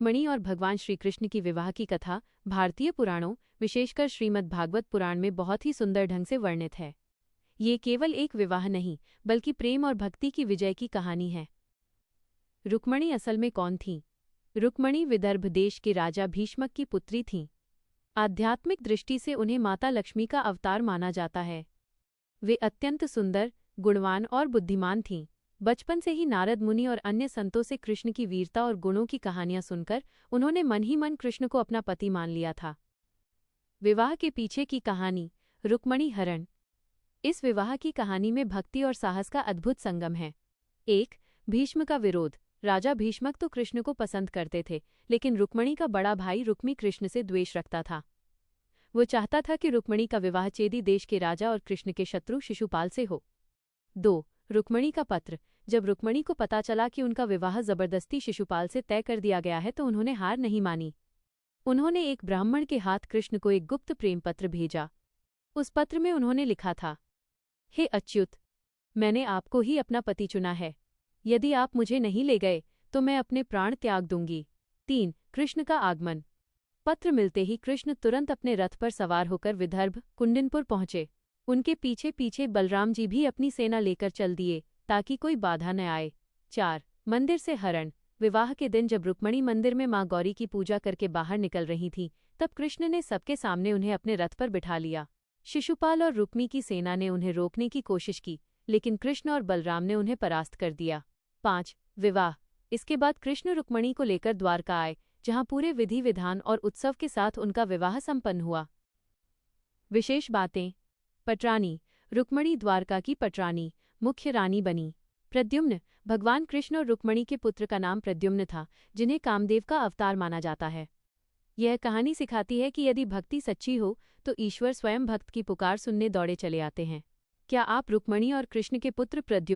मणि और भगवान श्री कृष्ण की विवाह की कथा भारतीय पुराणों, विशेषकर श्रीमद् भागवत पुराण में बहुत ही सुंदर ढंग से वर्णित है। ये केवल एक विवाह नहीं, बल्कि प्रेम और भक्ति की विजय की कहानी है। रुक्मणी असल में कौन थीं? रुक्मणी विदर्भ देश के राजा भीष्मक की पुत्री थीं। आध्यात्मिक दृष्टि से उन्हें माता लक्ष्मी का अवतार माना जाता है। वे अत्यंत सुंदर, गुणवान और बुद्धिमान थीं। बचपन से ही नारद मुनि और अन्य संतों से कृष्ण की वीरता और गुणों की कहानियां सुनकर उन्होंने मन ही मन कृष्ण को अपना पति मान लिया था। विवाह के पीछे की कहानी। रुक्मणी हरण। इस विवाह की कहानी में भक्ति और साहस का अद्भुत संगम है। 1. भीष्म का विरोध। राजा भीष्मक तो कृष्ण को पसंद करते थे, लेकिन रुक्मणी का बड़ा भाई रुक्मी कृष्ण से द्वेष रखता था। वो चाहता था कि रुक्मणी का विवाह चेदी देश के राजा और कृष्ण के शत्रु शिशुपाल से हो। 2. रुक्मणी का पत्र। जब रुक्मणी को पता चला कि उनका विवाह जबरदस्ती शिशुपाल से तय कर दिया गया है तो उन्होंने हार नहीं मानी। उन्होंने एक ब्राह्मण के हाथ कृष्ण को एक गुप्त प्रेम पत्र भेजा। उस पत्र में उन्होंने लिखा था, हे अच्युत, मैंने आपको ही अपना पति चुना है। यदि आप मुझे नहीं ले गए तो मैं अपने प्राण त्याग दूंगी। 3. कृष्ण का आगमन। पत्र मिलते ही कृष्ण तुरंत अपने रथ पर सवार होकर विदर्भ कुंडिनपुर पहुंचे। उनके पीछे पीछे बलराम जी भी अपनी सेना लेकर चल दिए ताकि कोई बाधा न आए। 4. मंदिर से हरण। विवाह के दिन जब रुक्मणी मंदिर में मां गौरी की पूजा करके बाहर निकल रही थी, तब कृष्ण ने सबके सामने उन्हें अपने रथ पर बिठा लिया। शिशुपाल और रुक्मी की सेना ने उन्हें रोकने की कोशिश की, लेकिन कृष्ण और बलराम ने उन्हें परास्त कर दिया। 5. विवाह। इसके बाद कृष्ण रुक्मणी को लेकर द्वारका आए, जहां पूरे विधि विधान और उत्सव के साथ उनका विवाह संपन्न हुआ। विशेष बातें। पटरानी। रुक्मणी द्वारका की पटरानी, मुख्य रानी बनी। प्रद्युम्न। भगवान कृष्ण और रुक्मणी के पुत्र का नाम प्रद्युम्न था, जिन्हें कामदेव का अवतार माना जाता है। यह कहानी सिखाती है कि यदि भक्ति सच्ची हो तो ईश्वर स्वयं भक्त की पुकार सुनने दौड़े चले आते हैं। क्या आप रुक्मणी और कृष्ण के पुत्र प्रद्युम्न